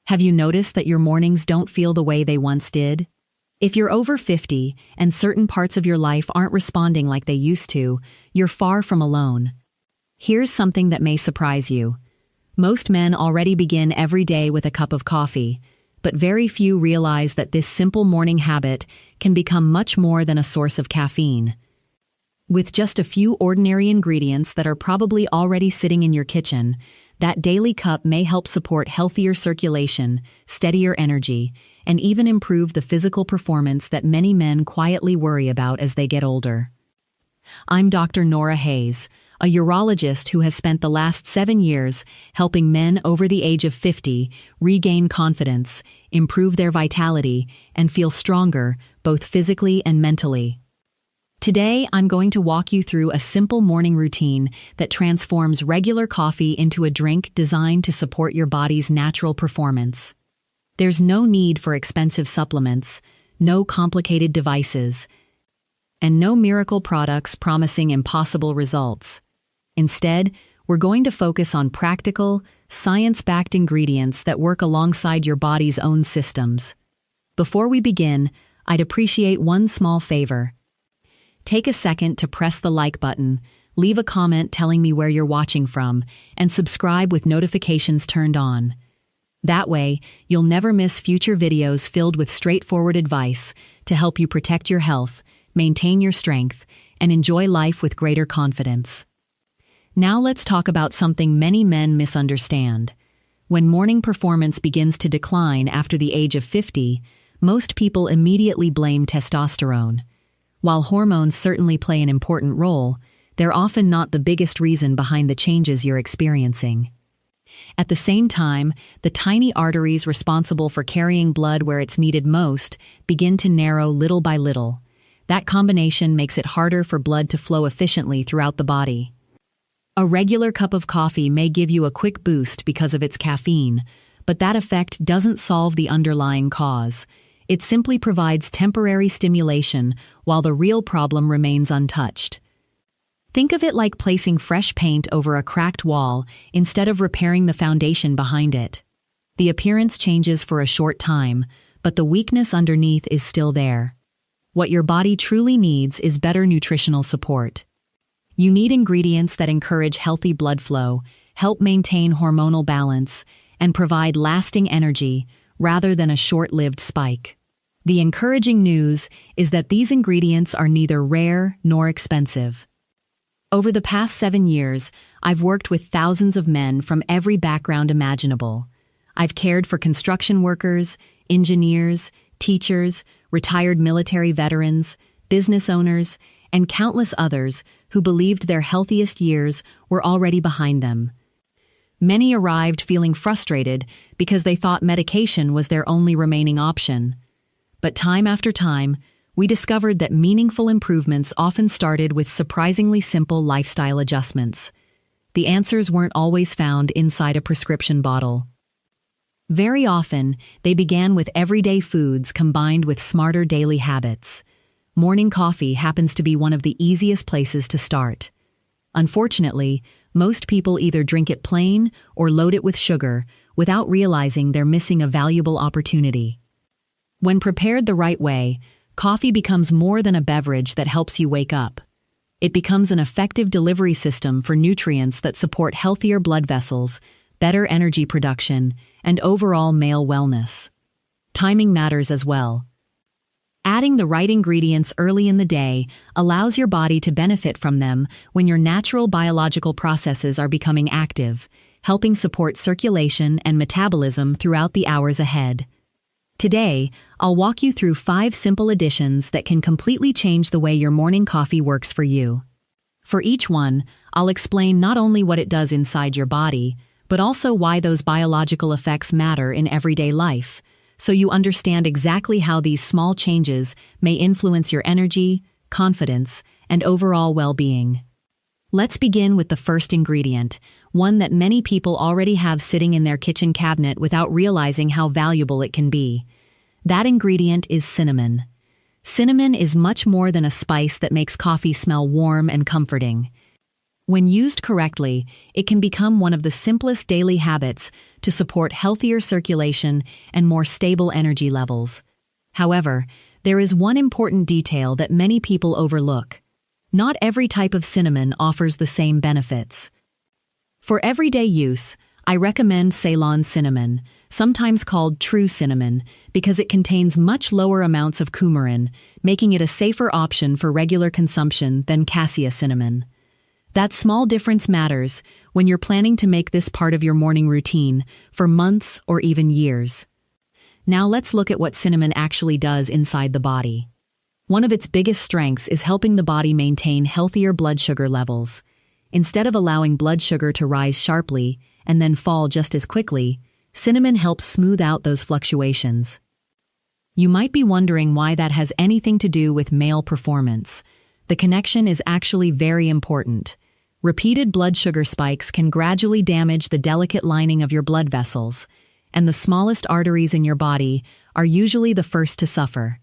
Have you noticed that your mornings don't feel the way they once did? If you're over 50 and certain parts of your life aren't responding like they used to, you're far from alone. Here's something that may surprise you. Most men already begin every day with a cup of coffee, but very few realize that this simple morning habit can become much more than a source of caffeine. With just a few ordinary ingredients that are probably already sitting in your kitchen, that daily cup may help support healthier circulation, steadier energy, and even improve the physical performance that many men quietly worry about as they get older. I'm Dr. Nora Hayes, a urologist who has spent the last 7 years helping men over the age of 50 regain confidence, improve their vitality, and feel stronger, both physically and mentally. Today, I'm going to walk you through a simple morning routine that transforms regular coffee into a drink designed to support your body's natural performance. There's no need for expensive supplements, no complicated devices, and no miracle products promising impossible results. Instead, we're going to focus on practical, science-backed ingredients that work alongside your body's own systems. Before we begin, I'd appreciate one small favor. Take a second to press the like button, leave a comment telling me where you're watching from, and subscribe with notifications turned on. That way, you'll never miss future videos filled with straightforward advice to help you protect your health, maintain your strength, and enjoy life with greater confidence. Now let's talk about something many men misunderstand. When morning performance begins to decline after the age of 50, most people immediately blame testosterone. While hormones certainly play an important role, they're often not the biggest reason behind the changes you're experiencing. At the same time, the tiny arteries responsible for carrying blood where it's needed most begin to narrow little by little. That combination makes it harder for blood to flow efficiently throughout the body. A regular cup of coffee may give you a quick boost because of its caffeine, but that effect doesn't solve the underlying cause. It simply provides temporary stimulation while the real problem remains untouched. Think of it like placing fresh paint over a cracked wall instead of repairing the foundation behind it. The appearance changes for a short time, but the weakness underneath is still there. What your body truly needs is better nutritional support. You need ingredients that encourage healthy blood flow, help maintain hormonal balance, and provide lasting energy, rather than a short-lived spike. The encouraging news is that these ingredients are neither rare nor expensive. Over the past 7 years, I've worked with thousands of men from every background imaginable. I've cared for construction workers, engineers, teachers, retired military veterans, business owners, and countless others who believed their healthiest years were already behind them. Many arrived feeling frustrated because they thought medication was their only remaining option. But time after time, we discovered that meaningful improvements often started with surprisingly simple lifestyle adjustments. The answers weren't always found inside a prescription bottle. Very often, they began with everyday foods combined with smarter daily habits. Morning coffee happens to be one of the easiest places to start. Unfortunately, most people either drink it plain or load it with sugar without realizing they're missing a valuable opportunity. When prepared the right way, coffee becomes more than a beverage that helps you wake up. It becomes an effective delivery system for nutrients that support healthier blood vessels, better energy production, and overall male wellness. Timing matters as well. Adding the right ingredients early in the day allows your body to benefit from them when your natural biological processes are becoming active, helping support circulation and metabolism throughout the hours ahead. Today, I'll walk you through 5 simple additions that can completely change the way your morning coffee works for you. For each one, I'll explain not only what it does inside your body, but also why those biological effects matter in everyday life, so you understand exactly how these small changes may influence your energy, confidence, and overall well-being. Let's begin with the first ingredient, one that many people already have sitting in their kitchen cabinet without realizing how valuable it can be. That ingredient is cinnamon. Cinnamon is much more than a spice that makes coffee smell warm and comforting. When used correctly, it can become one of the simplest daily habits to support healthier circulation and more stable energy levels. However, there is one important detail that many people overlook. Not every type of cinnamon offers the same benefits. For everyday use, I recommend Ceylon cinnamon, sometimes called true cinnamon, because it contains much lower amounts of coumarin, making it a safer option for regular consumption than cassia cinnamon. That small difference matters when you're planning to make this part of your morning routine for months or even years. Now let's look at what cinnamon actually does inside the body. One of its biggest strengths is helping the body maintain healthier blood sugar levels. Instead of allowing blood sugar to rise sharply and then fall just as quickly, cinnamon helps smooth out those fluctuations. You might be wondering why that has anything to do with male performance. The connection is actually very important. Repeated blood sugar spikes can gradually damage the delicate lining of your blood vessels, and the smallest arteries in your body are usually the first to suffer.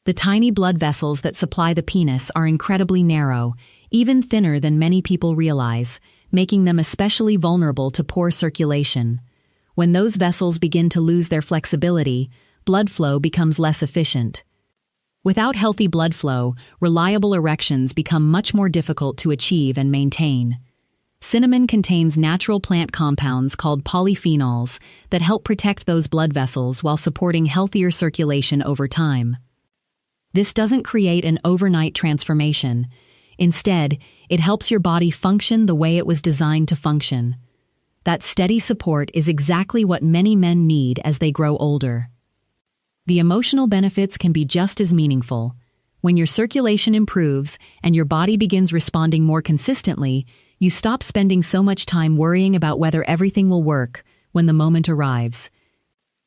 The tiny blood vessels that supply the penis are incredibly narrow, even thinner than many people realize, making them especially vulnerable to poor circulation. When those vessels begin to lose their flexibility, blood flow becomes less efficient. Without healthy blood flow, reliable erections become much more difficult to achieve and maintain. Cinnamon contains natural plant compounds called polyphenols that help protect those blood vessels while supporting healthier circulation over time. This doesn't create an overnight transformation. Instead, it helps your body function the way it was designed to function. That steady support is exactly what many men need as they grow older. The emotional benefits can be just as meaningful. When your circulation improves and your body begins responding more consistently, you stop spending so much time worrying about whether everything will work when the moment arrives.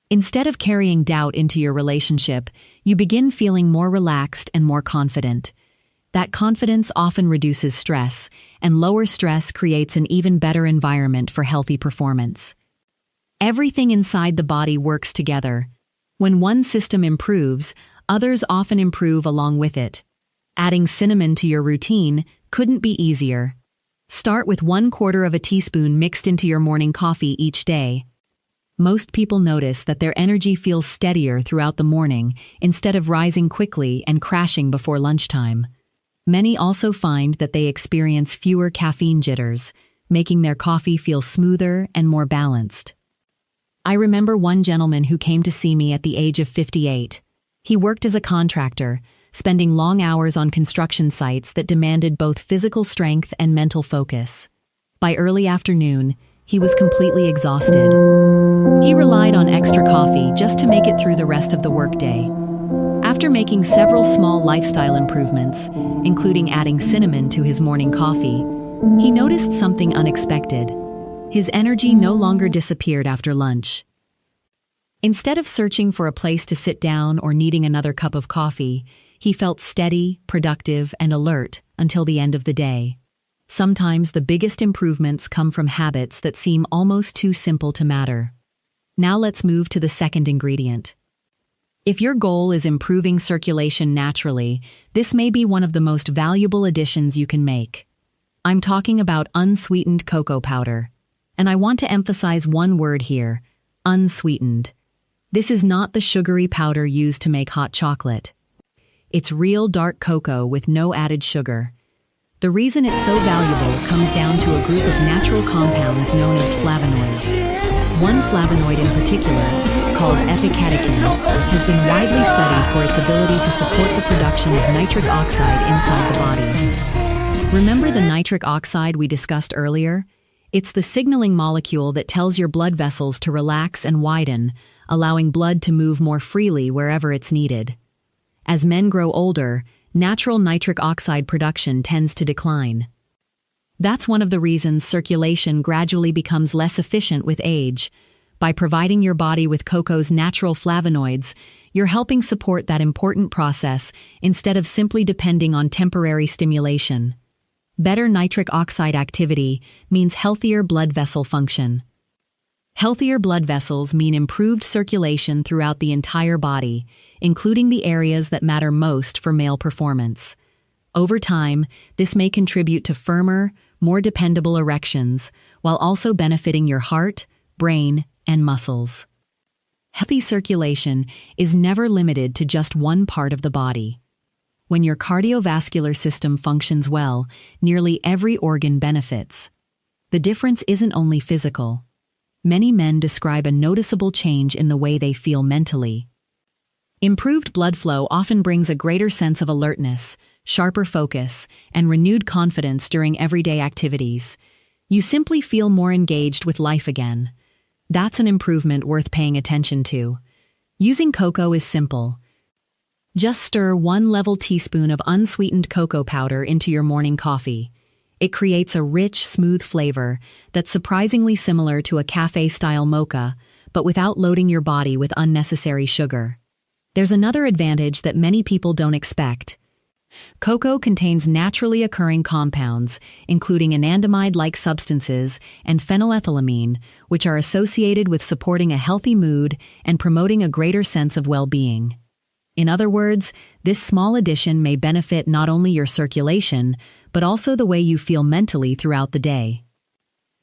Instead of carrying doubt into your relationship, you begin feeling more relaxed and more confident. That confidence often reduces stress, and lower stress creates an even better environment for healthy performance. Everything inside the body works together. When one system improves, others often improve along with it. Adding cinnamon to your routine couldn't be easier. Start with 1/4 teaspoon mixed into your morning coffee each day. Most people notice that their energy feels steadier throughout the morning instead of rising quickly and crashing before lunchtime. Many also find that they experience fewer caffeine jitters, making their coffee feel smoother and more balanced. I remember one gentleman who came to see me at the age of 58. He worked as a contractor, spending long hours on construction sites that demanded both physical strength and mental focus. By early afternoon, he was completely exhausted. He relied on extra coffee just to make it through the rest of the workday. After making several small lifestyle improvements, including adding cinnamon to his morning coffee, he noticed something unexpected. His energy no longer disappeared after lunch. Instead of searching for a place to sit down or needing another cup of coffee, he felt steady, productive, and alert until the end of the day. Sometimes the biggest improvements come from habits that seem almost too simple to matter. Now let's move to the second ingredient. If your goal is improving circulation naturally, this may be one of the most valuable additions you can make. I'm talking about unsweetened cocoa powder. And I want to emphasize one word here: unsweetened. This is not the sugary powder used to make hot chocolate. It's real dark cocoa with no added sugar. The reason it's so valuable comes down to a group of natural compounds known as flavonoids. One flavonoid in particular, called epicatechin, has been widely studied for its ability to support the production of nitric oxide inside the body. Remember the nitric oxide we discussed earlier? It's the signaling molecule that tells your blood vessels to relax and widen, allowing blood to move more freely wherever it's needed. As men grow older, natural nitric oxide production tends to decline. That's one of the reasons circulation gradually becomes less efficient with age. By providing your body with cocoa's natural flavonoids, you're helping support that important process instead of simply depending on temporary stimulation. Better nitric oxide activity means healthier blood vessel function. Healthier blood vessels mean improved circulation throughout the entire body, including the areas that matter most for male performance. Over time, this may contribute to firmer, more dependable erections, while also benefiting your heart, brain, and muscles. Healthy circulation is never limited to just one part of the body. When your cardiovascular system functions well, nearly every organ benefits. The difference isn't only physical. Many men describe a noticeable change in the way they feel mentally. Improved blood flow often brings a greater sense of alertness, sharper focus, and renewed confidence during everyday activities. You simply feel more engaged with life again. That's an improvement worth paying attention to. Using cocoa is simple. Just stir 1 level teaspoon of unsweetened cocoa powder into your morning coffee. It creates a rich, smooth flavor that's surprisingly similar to a cafe-style mocha, but without loading your body with unnecessary sugar. There's another advantage that many people don't expect. Cocoa contains naturally occurring compounds, including anandamide-like substances and phenylethylamine, which are associated with supporting a healthy mood and promoting a greater sense of well-being. In other words, this small addition may benefit not only your circulation, but also the way you feel mentally throughout the day.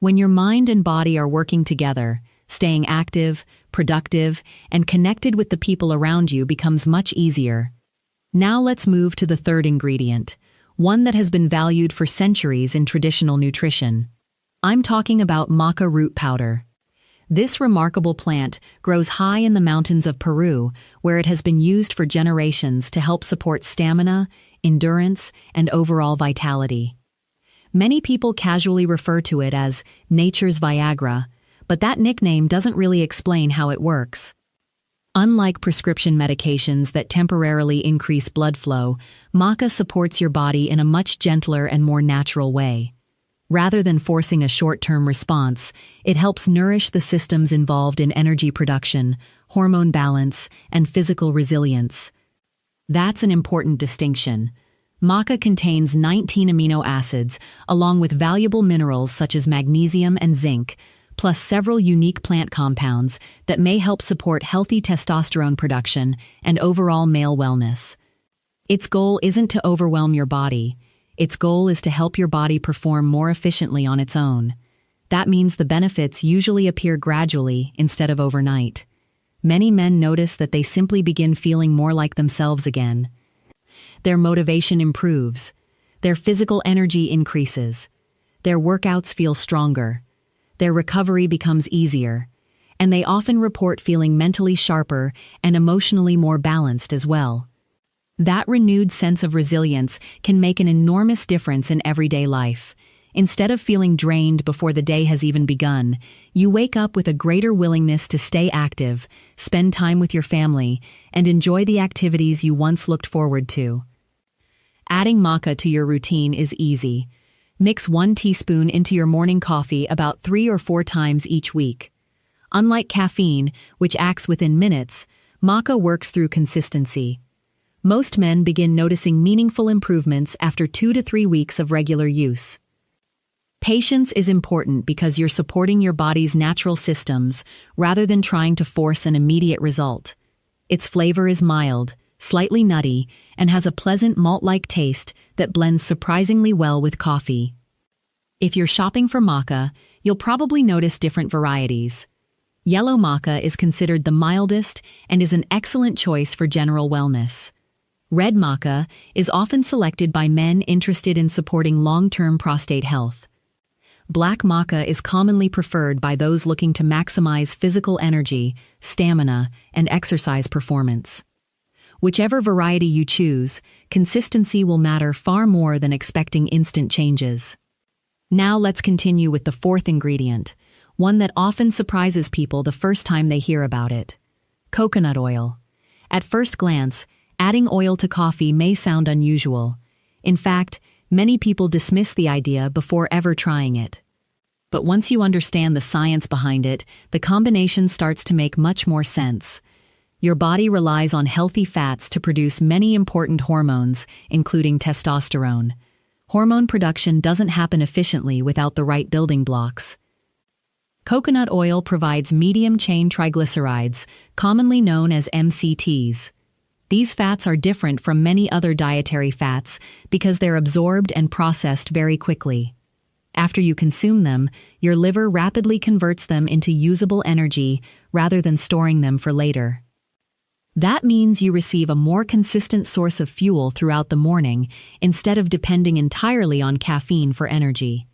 When your mind and body are working together, staying active, productive, and connected with the people around you becomes much easier. Now let's move to the third ingredient, one that has been valued for centuries in traditional nutrition. I'm talking about maca root powder. This remarkable plant grows high in the mountains of Peru, where it has been used for generations to help support stamina, endurance, and overall vitality. Many people casually refer to it as nature's Viagra, but that nickname doesn't really explain how it works. Unlike prescription medications that temporarily increase blood flow, maca supports your body in a much gentler and more natural way. Rather than forcing a short-term response, it helps nourish the systems involved in energy production, hormone balance, and physical resilience. That's an important distinction. Maca contains 19 amino acids, along with valuable minerals such as magnesium and zinc, plus several unique plant compounds that may help support healthy testosterone production and overall male wellness. Its goal isn't to overwhelm your body. Its goal is to help your body perform more efficiently on its own. That means the benefits usually appear gradually instead of overnight. Many men notice that they simply begin feeling more like themselves again. Their motivation improves. Their physical energy increases. Their workouts feel stronger. Their recovery becomes easier. And they often report feeling mentally sharper and emotionally more balanced as well. That renewed sense of resilience can make an enormous difference in everyday life. Instead of feeling drained before the day has even begun, you wake up with a greater willingness to stay active, spend time with your family, and enjoy the activities you once looked forward to. Adding maca to your routine is easy. Mix 1 teaspoon into your morning coffee about 3 or 4 times each week. Unlike caffeine, which acts within minutes, maca works through consistency. Most men begin noticing meaningful improvements after 2 to 3 weeks of regular use. Patience is important because you're supporting your body's natural systems rather than trying to force an immediate result. Its flavor is mild, slightly nutty, and has a pleasant malt-like taste that blends surprisingly well with coffee. If you're shopping for maca, you'll probably notice different varieties. Yellow maca is considered the mildest and is an excellent choice for general wellness. Red maca is often selected by men interested in supporting long-term prostate health. Black maca is commonly preferred by those looking to maximize physical energy, stamina, and exercise performance. Whichever variety you choose, consistency will matter far more than expecting instant changes. Now let's continue with the fourth ingredient, one that often surprises people the first time they hear about it: coconut oil. At first glance, adding oil to coffee may sound unusual. In fact, many people dismiss the idea before ever trying it. But once you understand the science behind it, the combination starts to make much more sense. Your body relies on healthy fats to produce many important hormones, including testosterone. Hormone production doesn't happen efficiently without the right building blocks. Coconut oil provides medium-chain triglycerides, commonly known as MCTs. These fats are different from many other dietary fats because they're absorbed and processed very quickly. After you consume them, your liver rapidly converts them into usable energy rather than storing them for later. That means you receive a more consistent source of fuel throughout the morning instead of depending entirely on caffeine for energy.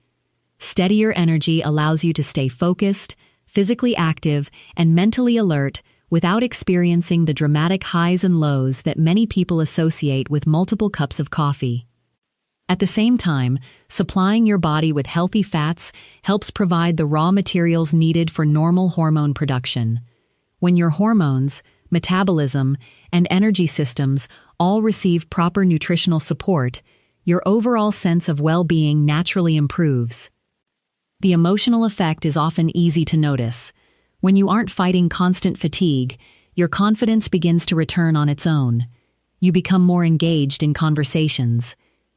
Steadier energy allows you to stay focused, physically active, and mentally alert without experiencing the dramatic highs and lows that many people associate with multiple cups of coffee. At the same time, supplying your body with healthy fats helps provide the raw materials needed for normal hormone production. When your hormones, metabolism, and energy systems all receive proper nutritional support, your overall sense of well-being naturally improves. The emotional effect is often easy to notice. When you aren't fighting constant fatigue, your confidence begins to return on its own. You become more engaged in conversations.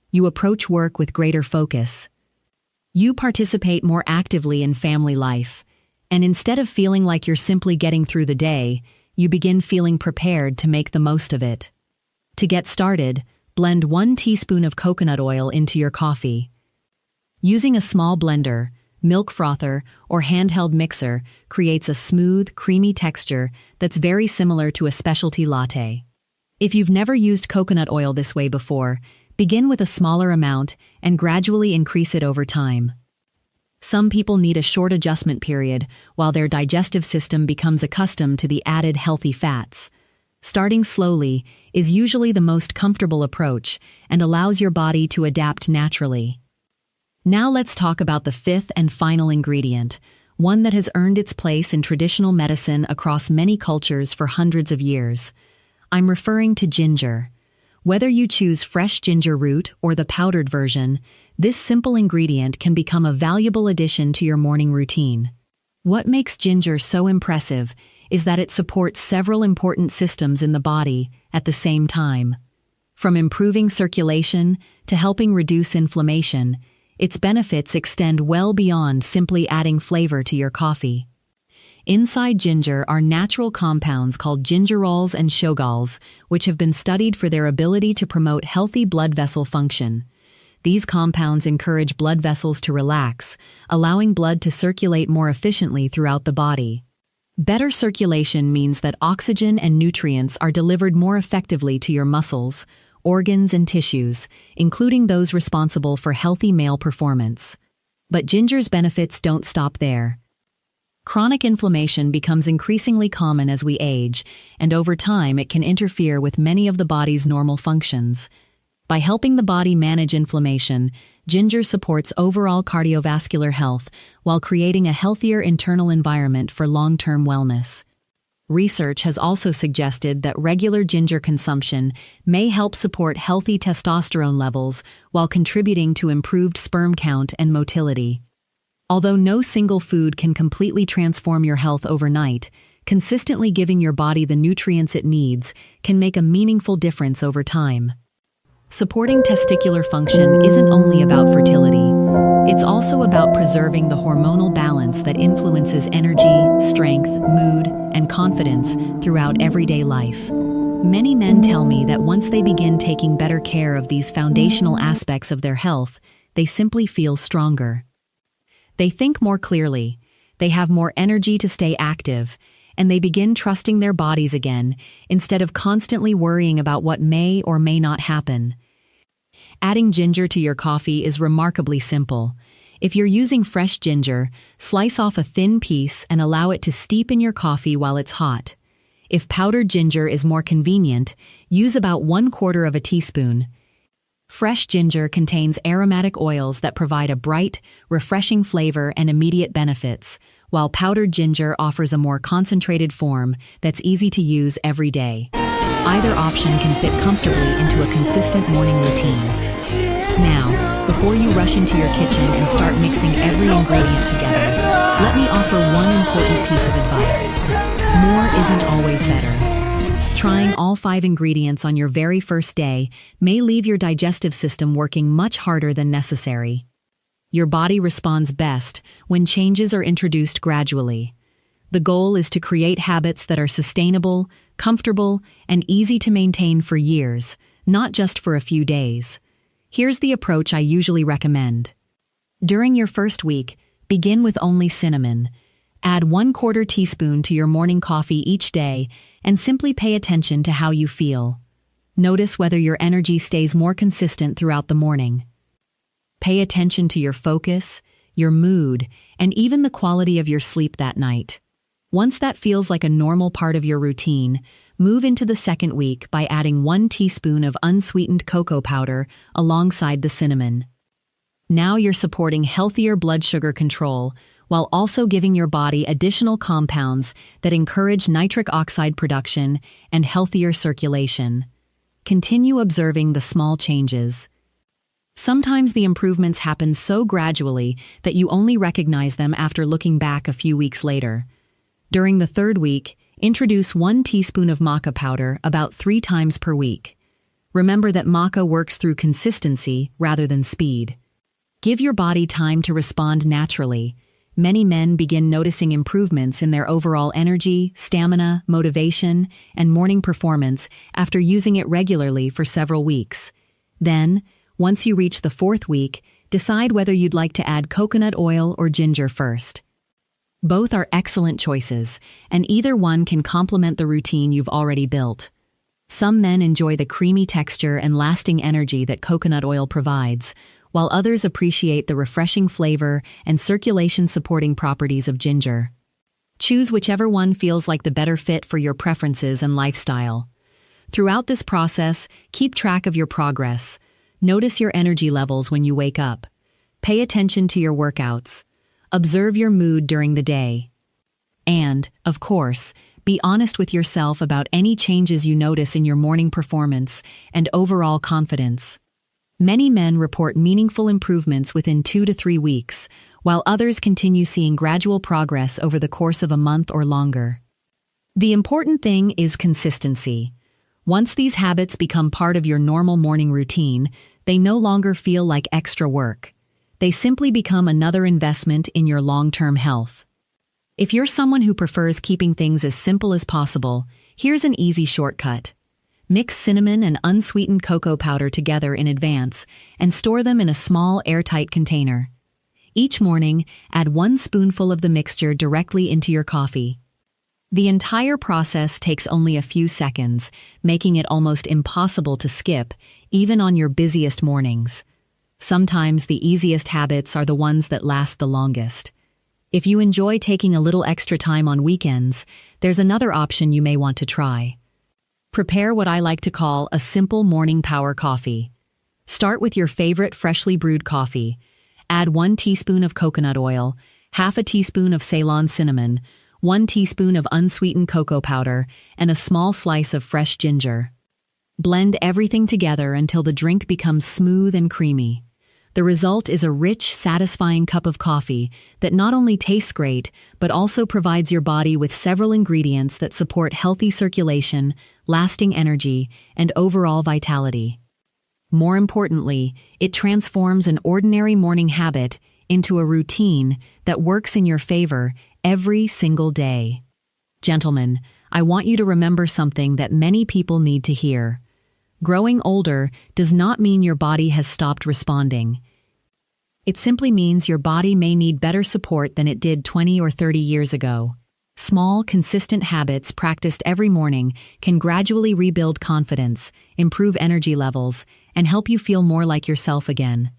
You approach work with greater focus. You participate more actively in family life. And instead of feeling like you're simply getting through the day, you begin feeling prepared to make the most of it. To get started, blend 1 teaspoon of coconut oil into your coffee. Using a small blender, milk frother, or handheld mixer creates a smooth, creamy texture that's very similar to a specialty latte. If you've never used coconut oil this way before, begin with a smaller amount and gradually increase it over time. Some people need a short adjustment period while their digestive system becomes accustomed to the added healthy fats. Starting slowly is usually the most comfortable approach and allows your body to adapt naturally. Now let's talk about the 5th and final ingredient, one that has earned its place in traditional medicine across many cultures for hundreds of years. I'm referring to ginger. Whether you choose fresh ginger root or the powdered version, this simple ingredient can become a valuable addition to your morning routine. What makes ginger so impressive is that it supports several important systems in the body at the same time. From improving circulation to helping reduce inflammation, its benefits extend well beyond simply adding flavor to your coffee. Inside ginger are natural compounds called gingerols and shogals, which have been studied for their ability to promote healthy blood vessel function. These compounds encourage blood vessels to relax, allowing blood to circulate more efficiently throughout the body. Better circulation means that oxygen and nutrients are delivered more effectively to your muscles, organs, and tissues, including those responsible for healthy male performance. But ginger's benefits don't stop there. Chronic inflammation becomes increasingly common as we age, and over time it can interfere with many of the body's normal functions. By helping the body manage inflammation, ginger supports overall cardiovascular health while creating a healthier internal environment for long-term wellness. Research has also suggested that regular ginger consumption may help support healthy testosterone levels while contributing to improved sperm count and motility. Although no single food can completely transform your health overnight, consistently giving your body the nutrients it needs can make a meaningful difference over time. Supporting testicular function isn't only about fertility. It's also about preserving the hormonal balance that influences energy, strength, mood, and confidence throughout everyday life. Many men tell me that once they begin taking better care of these foundational aspects of their health, they simply feel stronger. They think more clearly, they have more energy to stay active, and they begin trusting their bodies again instead of constantly worrying about what may or may not happen. Adding ginger to your coffee is remarkably simple. If you're using fresh ginger, slice off a thin piece and allow it to steep in your coffee while it's hot. If powdered ginger is more convenient, use about 1/4 teaspoon. Fresh ginger contains aromatic oils that provide a bright, refreshing flavor and immediate benefits, while powdered ginger offers a more concentrated form that's easy to use every day. Either option can fit comfortably into a consistent morning routine. Now, before you rush into your kitchen and start mixing every ingredient together, let me offer one important piece of advice. More isn't always better. Trying all 5 ingredients on your very first day may leave your digestive system working much harder than necessary. Your body responds best when changes are introduced gradually. The goal is to create habits that are sustainable, comfortable, and easy to maintain for years, not just for a few days. Here's the approach I usually recommend. During your first week, begin with only cinnamon. Add 1/4 teaspoon to your morning coffee each day and simply pay attention to how you feel. Notice whether your energy stays more consistent throughout the morning. Pay attention to your focus, your mood, and even the quality of your sleep that night. Once that feels like a normal part of your routine, move into the second week by adding 1 teaspoon of unsweetened cocoa powder alongside the cinnamon. Now you're supporting healthier blood sugar control while also giving your body additional compounds that encourage nitric oxide production and healthier circulation. Continue observing the small changes. Sometimes the improvements happen so gradually that you only recognize them after looking back a few weeks later. During the third week, introduce 1 teaspoon of maca powder about 3 times per week. Remember that maca works through consistency rather than speed. Give your body time to respond naturally. Many men begin noticing improvements in their overall energy, stamina, motivation, and morning performance after using it regularly for several weeks. Then, once you reach the 4th week, decide whether you'd like to add coconut oil or ginger first. Both are excellent choices, and either one can complement the routine you've already built. Some men enjoy the creamy texture and lasting energy that coconut oil provides, while others appreciate the refreshing flavor and circulation-supporting properties of ginger. Choose whichever one feels like the better fit for your preferences and lifestyle. Throughout this process, keep track of your progress. Notice your energy levels when you wake up. Pay attention to your workouts. Observe your mood during the day. And, of course, be honest with yourself about any changes you notice in your morning performance and overall confidence. Many men report meaningful improvements within 2 to 3 weeks, while others continue seeing gradual progress over the course of a month or longer. The important thing is consistency. Once these habits become part of your normal morning routine, they no longer feel like extra work. They simply become another investment in your long-term health. If you're someone who prefers keeping things as simple as possible, here's an easy shortcut. Mix cinnamon and unsweetened cocoa powder together in advance and store them in a small airtight container. Each morning, add 1 spoonful of the mixture directly into your coffee. The entire process takes only a few seconds, making it almost impossible to skip, even on your busiest mornings. Sometimes the easiest habits are the ones that last the longest. If you enjoy taking a little extra time on weekends, there's another option you may want to try. Prepare what I like to call a simple morning power coffee. Start with your favorite freshly brewed coffee. Add 1 teaspoon of coconut oil, half a teaspoon of Ceylon cinnamon, 1 teaspoon of unsweetened cocoa powder, and a small slice of fresh ginger. Blend everything together until the drink becomes smooth and creamy. The result is a rich, satisfying cup of coffee that not only tastes great, but also provides your body with several ingredients that support healthy circulation, lasting energy, and overall vitality. More importantly, it transforms an ordinary morning habit into a routine that works in your favor every single day. Gentlemen, I want you to remember something that many people need to hear. Growing older does not mean your body has stopped responding. It simply means your body may need better support than it did 20 or 30 years ago. Small, consistent habits practiced every morning can gradually rebuild confidence, improve energy levels, and help you feel more like yourself again.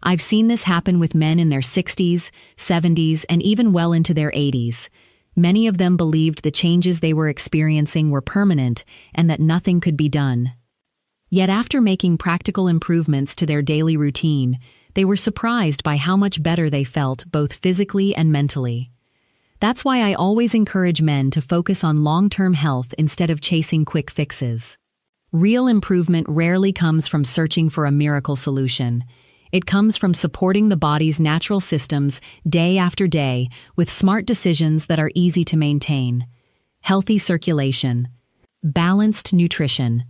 I've seen this happen with men in their 60s, 70s, and even well into their 80s. Many of them believed the changes they were experiencing were permanent and that nothing could be done. Yet after making practical improvements to their daily routine, they were surprised by how much better they felt both physically and mentally. That's why I always encourage men to focus on long-term health instead of chasing quick fixes. Real improvement rarely comes from searching for a miracle solution. It comes from supporting the body's natural systems day after day with smart decisions that are easy to maintain. Healthy circulation, balanced nutrition,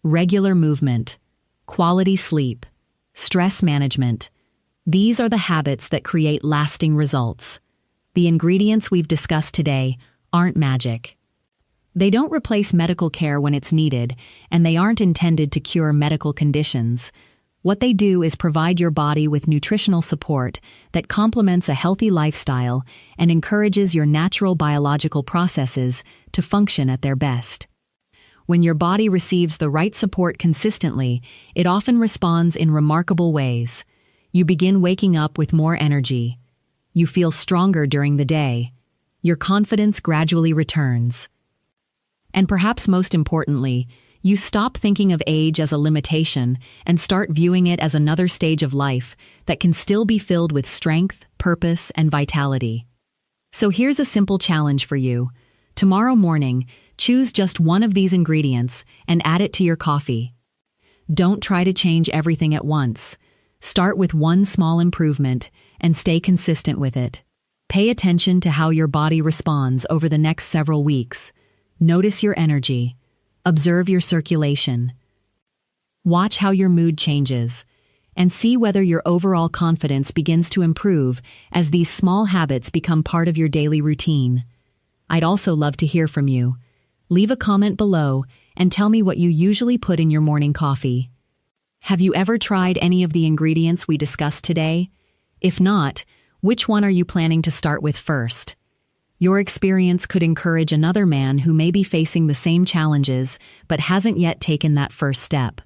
regular movement, quality sleep, stress management. These are the habits that create lasting results. The ingredients we've discussed today aren't magic. They don't replace medical care when it's needed, and they aren't intended to cure medical conditions. What they do is provide your body with nutritional support that complements a healthy lifestyle and encourages your natural biological processes to function at their best. When your body receives the right support consistently, it often responds in remarkable ways. You begin waking up with more energy. You feel stronger during the day. Your confidence gradually returns. And perhaps most importantly, you stop thinking of age as a limitation and start viewing it as another stage of life that can still be filled with strength, purpose, and vitality. So here's a simple challenge for you. Tomorrow morning, choose just one of these ingredients and add it to your coffee. Don't try to change everything at once. Start with one small improvement and stay consistent with it. Pay attention to how your body responds over the next several weeks. Notice your energy. Observe your circulation. Watch how your mood changes, and see whether your overall confidence begins to improve as these small habits become part of your daily routine. I'd also love to hear from you. Leave a comment below and tell me what you usually put in your morning coffee. Have you ever tried any of the ingredients we discussed today? If not, which one are you planning to start with first? Your experience could encourage another man who may be facing the same challenges but hasn't yet taken that first step.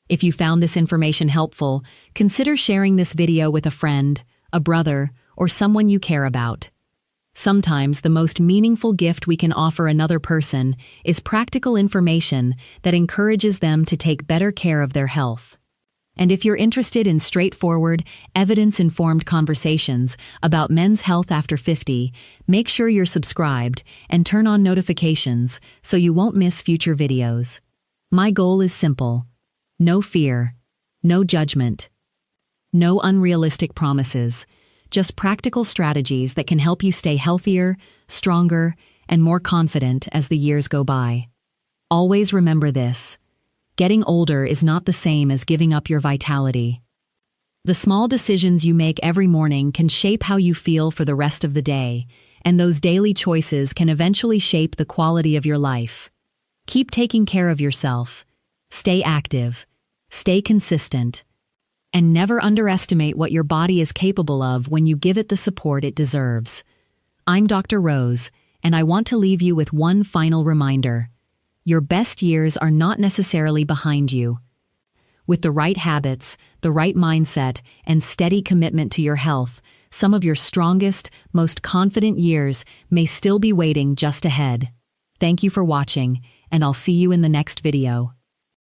If you found this information helpful, consider sharing this video with a friend, a brother, or someone you care about. Sometimes the most meaningful gift we can offer another person is practical information that encourages them to take better care of their health. And if you're interested in straightforward, evidence-informed conversations about men's health after 50, make sure you're subscribed and turn on notifications so you won't miss future videos. My goal is simple. No fear, no judgment, no unrealistic promises, just practical strategies that can help you stay healthier, stronger, and more confident as the years go by. Always remember this. Getting older is not the same as giving up your vitality. The small decisions you make every morning can shape how you feel for the rest of the day, and those daily choices can eventually shape the quality of your life. Keep taking care of yourself. Stay active. Stay consistent. And never underestimate what your body is capable of when you give it the support it deserves. I'm Dr. Rose, and I want to leave you with one final reminder. Your best years are not necessarily behind you. With the right habits, the right mindset, and steady commitment to your health, some of your strongest, most confident years may still be waiting just ahead. Thank you for watching, and I'll see you in the next video.